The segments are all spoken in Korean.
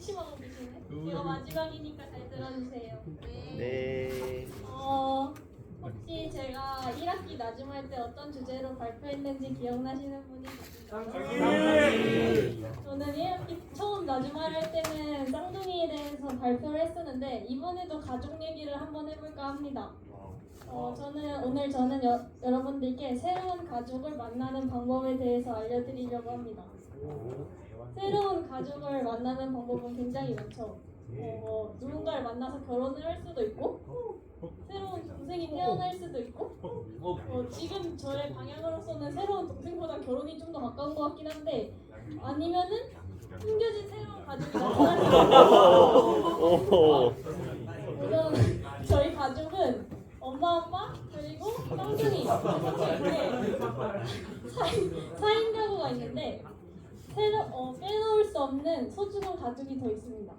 기침하고 계시네. 이거 마지막이니까 잘 들어주세요. 네. 혹시 제가 1학기 나줌할 때 어떤 주제로 발표했는지 기억나시는 분이 계신가요? 저는 1학기 처음 나줌할 할 때는 쌍둥이에 대해서 발표를 했었는데 이번에도 가족 얘기를 한번 해볼까 합니다. 저는 여러분들께 새로운 가족을 만나는 방법에 대해서 알려드리려고 합니다. 새로운 가족을 만나는 방법은 굉장히 많죠. 누군가를 만나서 결혼을 할 수도 있고 새로운 동생이 태어날 수도 있고 지금 저의 방향으로서는 새로운 동생보다 결혼이 좀 더 가까운 것 같긴 한데 아니면은 숨겨진 새로운 가족이 나타날 수도 있고 우선 저희 가족은 엄마 아빠 그리고 쌍둥이 이렇게 4인 가구가 있는데 빼놓을 수 없는 소중한 가족이 더 있습니다.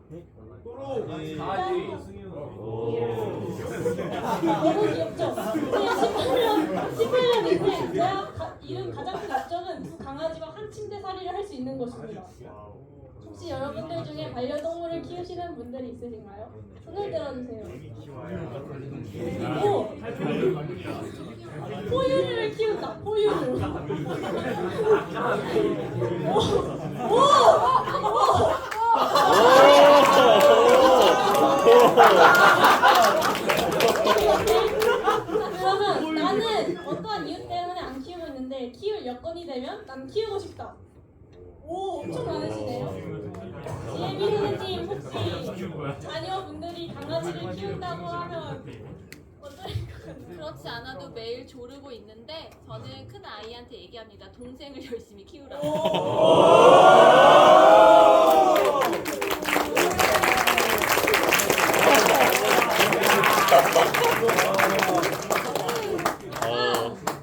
너무 귀엽죠? 18년 인생 제가 이룬 가장 큰 목적은 두 강아지와 한 침대 살이를 할 수 있는 것입니다. 혹시 여러분들 중에 반려동물을 키우시는 분들이 있으신가요? 손을 들어주세요. 오! 포유류를 키운다. 포유류. 그러면 나는 어떠한 이유 때문에 안 키우고 있는데 키울 여건이 되면 난 키우고 싶다. 오, 엄청 많으시네요. 예비누님 혹시 자녀분들이 강아지를 키운다고 하면 어떨 것 같나요? 그렇지 않아도 매일 조르고 있는데 저는 큰 아이한테 얘기합니다. 동생을 열심히 키우라고.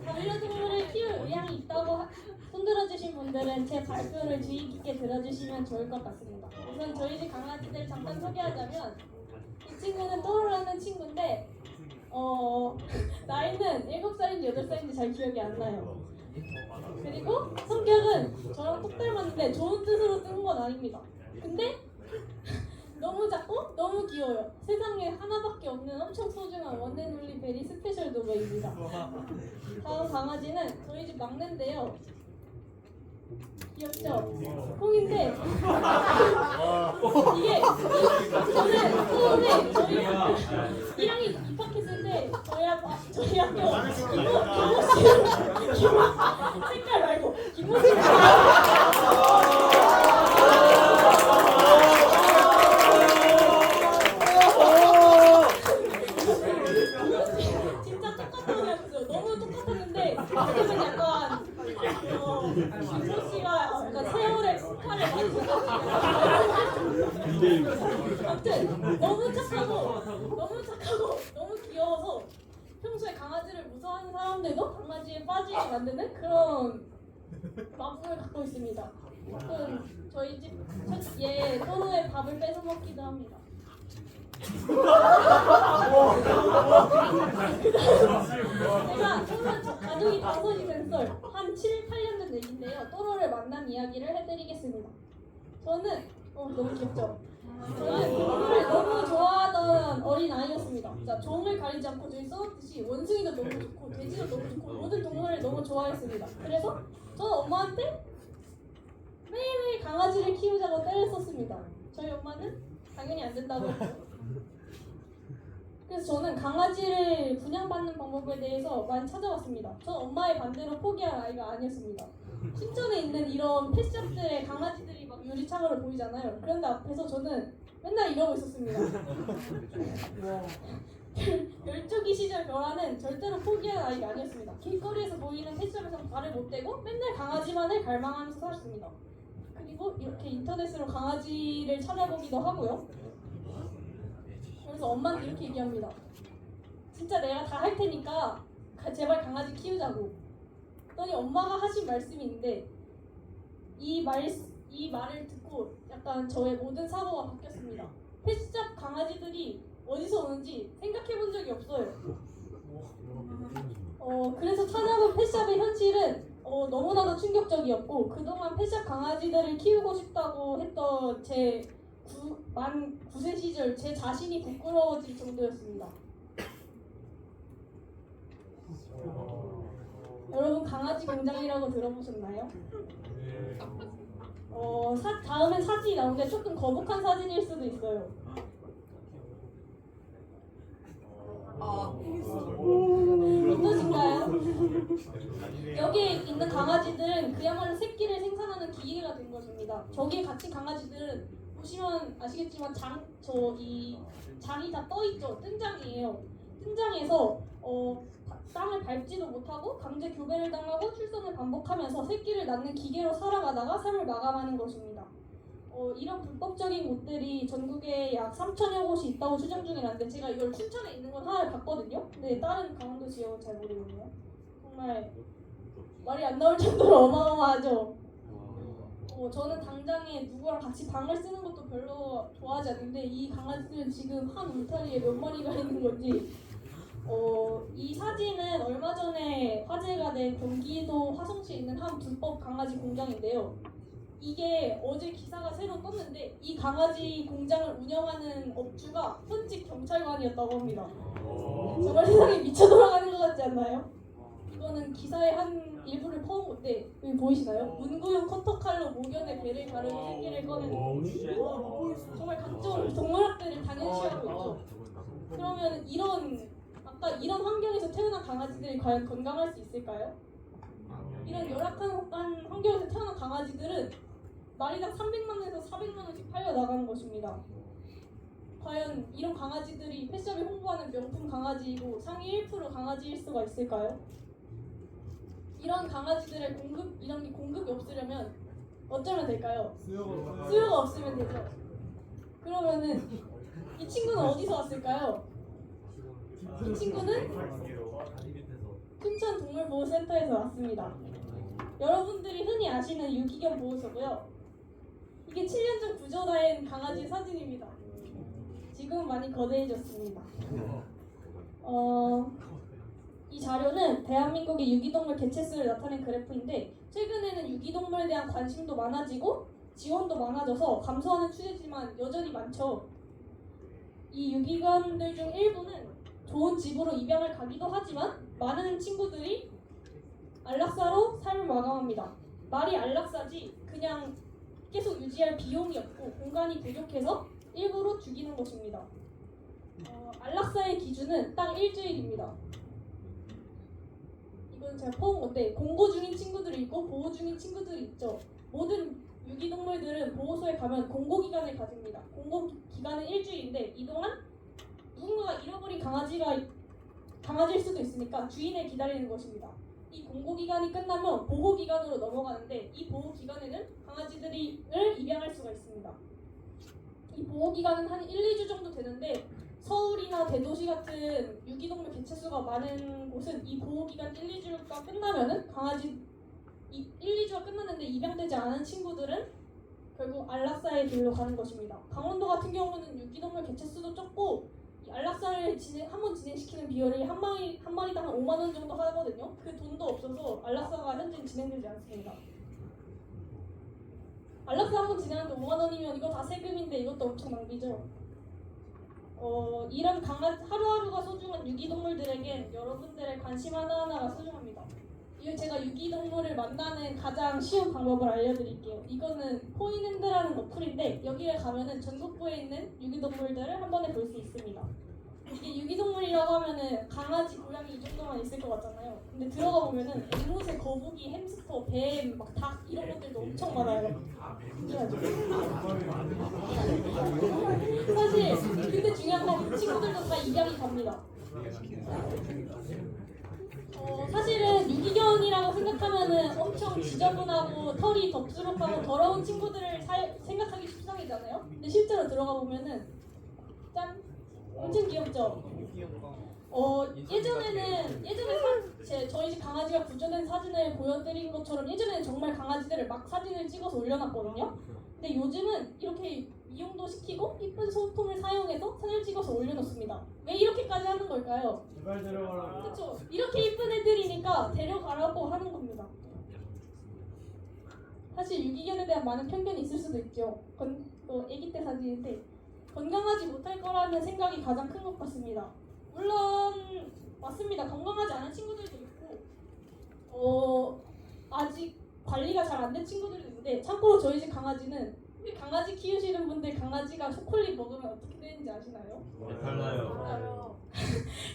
반려동물을 키울 의향이 있다고 손들어주신 분들은 제 발표를 주의 깊게 들어주시면 좋을 것 같습니다. 우선 저희 집 강아지들 잠깐 소개하자면 이 친구는 또로라는 친구인데 나이는 7살인지 8살인지 잘 기억이 안 나요. 그리고 성격은 저랑 똑 닮았는데 좋은 뜻으로 쓴 건 아닙니다. 근데 너무 작고 너무 귀여워요. 세상에 하나밖에 없는 엄청 소중한 원앤올리 베리 스페셜 도그입니다. 다음 강아지는 저희 집 막내인데요. 귀엽죠? 콩인데 이게 저는 처음에 저희 1학년 입학했을 때 저희 학교 색깔 말고 김모씨 진짜 똑같다고 생각했어요. 너무 똑같았는데 지금은 약간 김모씨가 약간 세월의 스타를 아무튼 너무 착하고 너무 귀여워서 평소에 강아지를 무서워하는 사람들도 강아지에 빠지게 만드는 그런 마음을 갖고 있습니다. 가끔 저희 집 또로의 밥을 뺏어 먹기도 합니다. 제가 또로 가족이 5이 된 썰, 한 7, 8년 된 얘기인데요. 또로를 만난 이야기를 해드리겠습니다. 저는 너무 귀엽죠? 저는 동물을 너무 좋아하던 어린 아이였습니다. 자, 종을 가리지 않고 저희 써놓듯이 원숭이도 너무 좋고 돼지도 너무 좋고 모든 동물을 너무 좋아했습니다. 그래서 저는 엄마한테 매일매일 강아지를 키우자고 떼를 썼습니다. 저희 엄마는 당연히 안 된다고 했죠. 그래서 저는 강아지를 분양받는 방법에 대해서 많이 찾아봤습니다. 저는 엄마의 반대로 포기할 아이가 아니었습니다. 신촌에 있는 이런 펫샵들의 강아지들이 막 유리창으로 보이잖아요. 그런데 앞에서 저는 맨날 이러고 있었습니다. 12기 시절 별아는 절대로 포기할 아이가 아니었습니다. 길거리에서 보이는 펫샵에서 발을 못 대고 맨날 강아지만을 갈망하면서 살았습니다. 그리고 이렇게 인터넷으로 강아지를 찾아보기도 하고요. 그래서 엄마한테 이렇게 얘기합니다. 진짜 내가 다 할 테니까 제발 강아지 키우자고. 그랬더니 엄마가 하신 말씀이 있는데 이 말을 듣고 약간 저의 모든 사고가 바뀌었습니다. 펫샵 강아지들이 어디서 오는지 생각해 본 적이 없어요. 그래서 찾아본 펫샵의 현실은 너무나도 충격적이었고 그동안 펫샵 강아지들을 키우고 싶다고 했던 제 만 9세 시절 제 자신이 부끄러워질 정도였습니다. 여러분 강아지 공장이라고 들어보셨나요? 다음엔 사진이 나오는데 조금 거북한 사진일 수도 있어요. 어떠신가요? 여기에 있는 강아지들은 그야말로 새끼를 생산하는 기계가 된 것입니다. 저기에 갇힌 강아지들은 보시면 아시겠지만 이 장이 다 떠 있죠. 뜬장이에요. 뜬장에서 땅을 밟지도 못하고 강제 교배를 당하고 출산을 반복하면서 새끼를 낳는 기계로 살아가다가 삶을 마감하는 것입니다. 이런 불법적인 곳들이 전국에 약 3,000여 곳이 있다고 추정 중이라는데 제가 이걸 춘천에 있는 건 하나를 봤거든요. 근데 다른 강원도 지역은 잘 모르겠네요. 정말 말이 안 나올 정도로 어마어마하죠. 저는 당장에 누구랑 같이 방을 쓰는 것도 별로 좋아하지 않는데 이 강아지들은 지금 한 울타리에 몇 마리가 있는 건지 이 사진은 얼마 전에 화제가 된 경기도 화성시에 있는 한 불법 강아지 공장인데요. 이게 어제 기사가 새로 떴는데 이 강아지 공장을 운영하는 업주가 현직 경찰관이었다고 합니다. 정말 세상이 미쳐 돌아가는 것 같지 않나요? 이거는 기사의 한 일부를 퍼온 건데 여기 보이시나요? 문구용 커터칼로 모견의 배를 가르고 새끼를 꺼내는 정말 각종 동물학대를 당연시하고 있죠. 그러면 이런 환경에서 태어난 강아지들이 과연 건강할 수 있을까요? 이런 열악한 환경에서 태어난 강아지들은 마리당 300만 원에서 400만 원씩 팔려 나가는 것입니다. 과연 이런 강아지들이 펫샵에 홍보하는 명품 강아지이고 상위 1% 강아지일 수가 있을까요? 이런 강아지들의 공급이 없으려면 어쩌면 될까요? 수요가 없으면 되죠. 그러면은 이 친구는 어디서 왔을까요? 이 친구는 춘천동물보호센터에서 왔습니다. 여러분들이 흔히 아시는 유기견 보호소고요. 이게 7년 전 구조된 강아지 사진입니다. 지금은 많이 거대해졌습니다. 이 자료는 대한민국의 유기동물 개체수를 나타낸 그래프인데 최근에는 유기동물에 대한 관심도 많아지고 지원도 많아져서 감소하는 추세지만 여전히 많죠. 이 유기견들 중 일부는 좋은 집으로 입양을 가기도 하지만 많은 친구들이 안락사로 삶을 마감합니다. 말이 안락사지 그냥 계속 유지할 비용이 없고 공간이 부족해서 일부러 죽이는 것입니다. 안락사의 기준은 딱 일주일입니다. 이건 제가 퍼온 건데 공고 중인 친구들이 있고 보호 중인 친구들이 있죠. 모든 유기동물들은 보호소에 가면 공고기간을 가집니다. 공고기간은 일주일인데 이동안 누군가가 잃어버린 강아지일 수도 있으니까 주인을 기다리는 것입니다. 이 공고기간이 끝나면 보호기간으로 넘어가는데 이 보호기간에는 강아지들을 입양할 수가 있습니다. 이 보호기간은 한 1-2주 정도 되는데 서울이나 대도시 같은 유기동물 개체수가 많은 곳은 이 보호기간 1-2주가 끝나면은 1-2주가 끝났는데 입양되지 않은 친구들은 결국 안락사의 길로 가는 것입니다. 강원도 같은 경우는 유기동물 개체수도 적고 안락사를 한번 진행시키는 비용이 한 마리당 한 5만 원 정도 하거든요. 그 돈도 없어서 안락사가 현재 진행되지 않습니다. 안락사 한번 진행하는데 5만 원이면 이거 다 세금인데 이것도 엄청 낭비죠. 이런 하루하루가 소중한 유기동물들에겐 여러분들의 관심 하나하나가 소중합니다. 제가 유기동물을 만나는 가장 쉬운 방법을 알려드릴게요. 이거는 포인핸드라는 어플인데 여기에 가면은 전국구에 있는 유기동물들을 한 번에 볼 수 있습니다. 이게 유기동물이라고 하면은 강아지, 고양이 이 정도만 있을 것 같잖아요. 근데 들어가 보면은 앵무새, 거북이, 햄스터, 뱀, 막 닭 이런 것들도 엄청 많아요. 신기하죠? 사실 근데 중요한 건 친구들도 다 입양이 갑니다. 사실은 유기견이라고 생각하면은 엄청 지저분하고 털이 덥수룩하고 더러운 친구들을 생각하기 십상이잖아요. 근데 실제로 들어가 보면은 짠! 엄청 귀엽죠? 저희 집 강아지가 구조된 사진을 보여드린 것처럼 예전에는 정말 강아지들을 막 사진을 찍어서 올려놨거든요. 근데 요즘은 이렇게 이용도 시키고 이쁜 소품을 사용해서 사진을 찍어서 올려놓습니다. 왜 이렇게까지 하는 걸까요? 제발 데려가라. 그렇죠. 이렇게 이쁜 애들이니까 데려가라고 하는 겁니다. 사실 유기견에 대한 많은 편견이 있을 수도 있죠. 이거 아기 때 사진인데 건강하지 못할 거라는 생각이 가장 큰 것 같습니다. 물론 맞습니다. 건강하지 않은 친구들도 있고 아직 관리가 잘 안 된 친구들도 있는데 참고로 저희 집 강아지는 혹시 강아지 키우시는 분들 강아지가 초콜릿 먹으면 어떻게 되는지 아시나요? 달라요.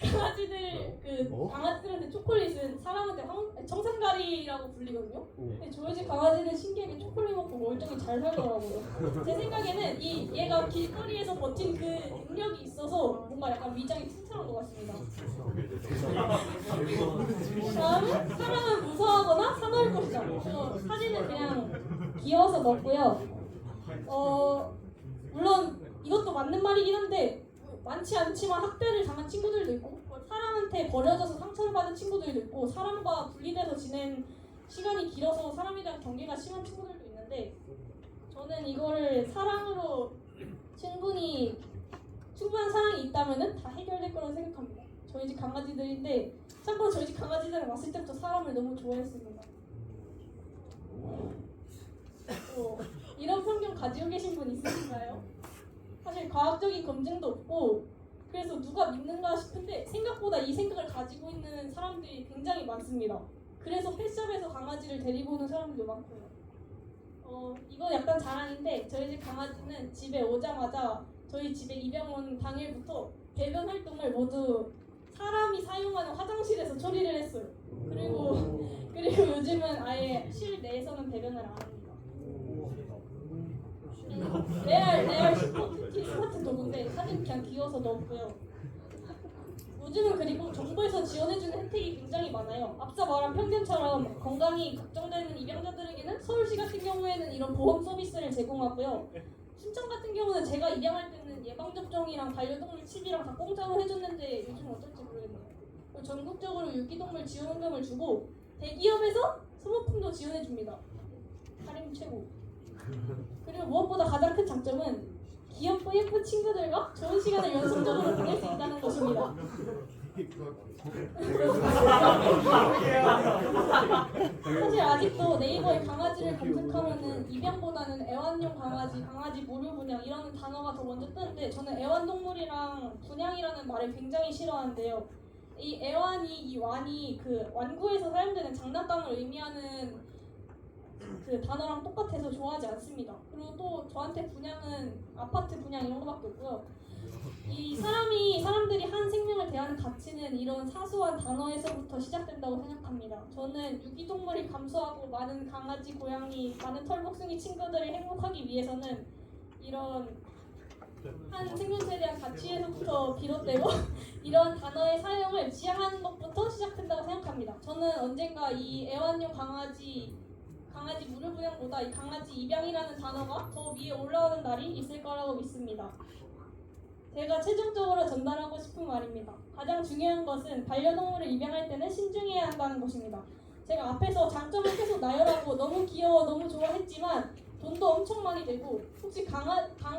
강아지들 강아지들한테 초콜릿은 사람한테 청산가리라고 불리거든요. 근데 저희 집 강아지는 신기하게 초콜릿 먹고 멀쩡히 잘 살더라고요. 제 생각에는 얘가 길거리에서 버틴 그 능력이 있어서 뭔가 약간 위장이 튼튼한 것 같습니다. 다음은 사람은 무서워하거나 사나울 것이다. 저 사진은 그냥 귀여워서 넣었고요. 물론 이것도 맞는 말이긴 한데 많지 않지만 학대를 당한 친구들도 있고 사람한테 버려져서 상처를 받은 친구들도 있고 사람과 분리돼서 지낸 시간이 길어서 사람에 대한 경계가 심한 친구들도 있는데 저는 이거를 사랑으로 충분한 사랑이 있다면은 다 해결될 거라고 생각합니다. 저희 집 강아지들인데 참고로 저희 집 강아지들은 왔을 때부터 사람을 너무 좋아했습니다. 이런 편견 가지고 계신 분 있으신가요? 사실 과학적인 검증도 없고 그래서 누가 믿는가 싶은데 생각보다 이 생각을 가지고 있는 사람들이 굉장히 많습니다. 그래서 펫샵에서 강아지를 데리고 오는 사람들도 많고요. 이건 약간 자랑인데 저희 집 강아지는 집에 오자마자 저희 집에 입양 온 당일부터 배변 활동을 모두 사람이 사용하는 화장실에서 처리를 했어요. 그리고 요즘은 아예 실내에서는 배변을 안 합니다. 레알 슈퍼큐티 같은 도구인데 사진 그냥 귀여워서 넣었고요. 요즘은 그리고 정부에서 지원해주는 혜택이 굉장히 많아요. 앞서 말한 편견처럼 건강이 걱정되는 입양자들에게는 서울시 같은 경우에는 이런 보험 서비스를 제공하고요. 순천 같은 경우는 제가 입양할 때는 예방접종이랑 반려동물 칩이랑 다 공짜로 해줬는데 요즘 어떨지 모르겠네요. 전국적으로 유기동물 지원금을 주고 대기업에서 소모품도 지원해줍니다. 할인 최고. 그리고 무엇보다 가장 큰 장점은 귀엽고 예쁜 친구들과 좋은 시간을 연속적으로 보낼 수 있다는 것입니다. 사실 아직도 네이버에 강아지를 검색하면은 입양보다는 애완용 강아지 무료 분양 이런 단어가 더 먼저 뜨는데 저는 애완동물이랑 분양이라는 말을 굉장히 싫어하는데요. 이 완이 그 완구에서 사용되는 장난감을 의미하는 그 단어랑 똑같아서 좋아하지 않습니다. 그리고 또 저한테 분양은 아파트 분양 이런 거밖에 없고요. 사람들이 한 생명을 대하는 가치는 이런 사소한 단어에서부터 시작된다고 생각합니다. 저는 유기동물이 감소하고 많은 강아지, 고양이, 많은 털복숭이 친구들이 행복하기 위해서는 이런 한 생명체에 대한 가치에서부터 비롯되고 이런 단어의 사용을 지향하는 것부터 시작된다고 생각합니다. 저는 언젠가 이 애완용 강아지 무료 분양보다 이 강아지 입양이라는 단어가 더 위에 올라오는 날이 있을 거라고 믿습니다. 제가 최종적으로 전달하고 싶은 말입니다. 가장 중요한 것은 반려동물을 입양할 때는 신중해야 한다는 것입니다. 제가 앞에서 장점을 계속 나열하고 너무 귀여워, 너무 좋아했지만 돈도 엄청 많이 내고 혹시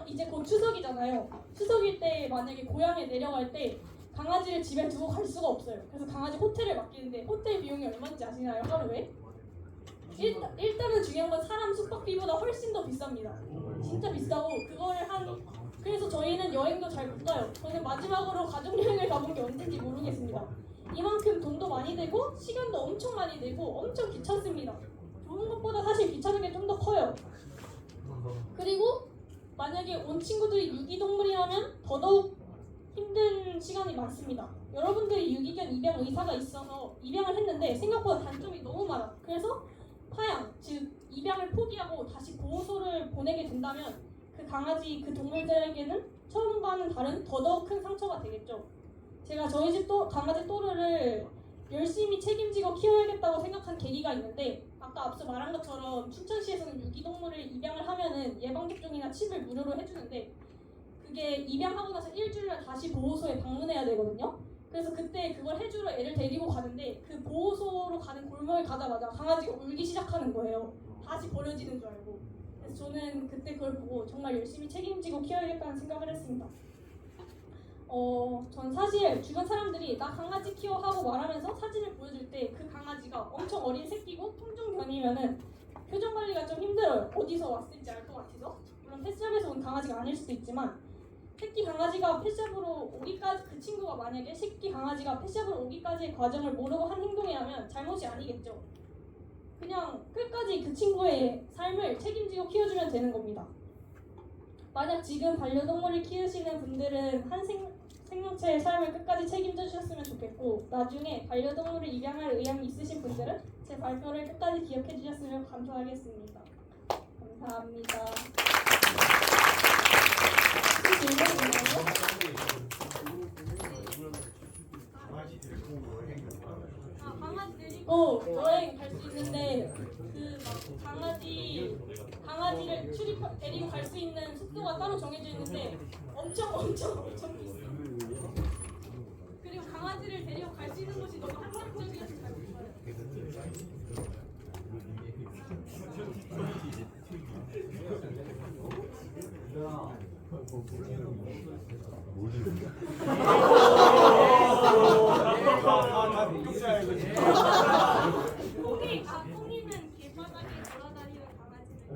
이제 곧 추석이잖아요. 추석일 때 만약에 고향에 내려갈 때 강아지를 집에 두고 갈 수가 없어요. 그래서 강아지 호텔을 맡기는데 호텔 비용이 얼마인지 아시나요? 하루에? 일단은 중요한 건 사람 숙박비보다 훨씬 더 비쌉니다. 진짜 비싸고 그래서 저희는 여행도 잘 못 가요. 저는 마지막으로 가족여행을 가본 게 언제인지 모르겠습니다. 이만큼 돈도 많이 되고 시간도 엄청 많이 되고 엄청 귀찮습니다. 좋은 것보다 사실 귀찮은 게 좀 더 커요. 그리고 만약에 온 친구들이 유기동물이라면 더더욱 힘든 시간이 많습니다. 여러분들이 유기견 입양 의사가 있어서 입양을 했는데 생각보다 단점이 너무 많아. 그래서 파양, 즉 입양을 포기하고 다시 보호소를 보내게 된다면 그 동물들에게는 처음과는 다른 더더욱 큰 상처가 되겠죠. 제가 저희 집 강아지 또르를 열심히 책임지고 키워야겠다고 생각한 계기가 있는데 아까 앞서 말한 것처럼 춘천시에서는 유기동물을 입양을 하면은 예방접종이나 칩을 무료로 해주는데 그게 입양하고 나서 일주일에 다시 보호소에 방문해야 되거든요. 그래서 그때 그걸 해주러 애를 데리고 가는데 그 보호소로 가는 골목에 가자마자 강아지가 울기 시작하는 거예요. 다시 버려지는 줄 알고. 그래서 저는 그때 그걸 보고 정말 열심히 책임지고 키워야겠다는 생각을 했습니다. 전 사실 주변 사람들이 나 강아지 키워 하고 말하면서 사진을 보여줄 때 그 강아지가 엄청 어린 새끼고 품종견이면은 표정 관리가 좀 힘들어요. 어디서 왔을지 알 것 같아서. 물론 그럼 펫샵에서 온 강아지가 아닐 수도 있지만 새끼 강아지가 펫샵으로 오기까지 그 친구가 만약에 새끼 강아지가 펫샵으로 오기까지의 과정을 모르고 한 행동이라면 잘못이 아니겠죠. 그냥 끝까지 그 친구의 삶을 책임지고 키워주면 되는 겁니다. 만약 지금 반려동물을 키우시는 분들은 한 생명체의 삶을 끝까지 책임져 주셨으면 좋겠고 나중에 반려동물을 입양할 의향이 있으신 분들은 제 발표를 끝까지 기억해 주셨으면 감사하겠습니다. 감사합니다. 질문 있나요? 강아지 데리고 여행 갈 수 있는데 그 막 강아지를 데리고 갈 수 있는 숙소가 따로 정해져 있는데 엄청 비싸. 그리고 강아지를 데리고 갈 수 있는 곳이 너무 한정적이어서 잘 몰라요. 콩이는 길바닥에 돌아다니는 강아지를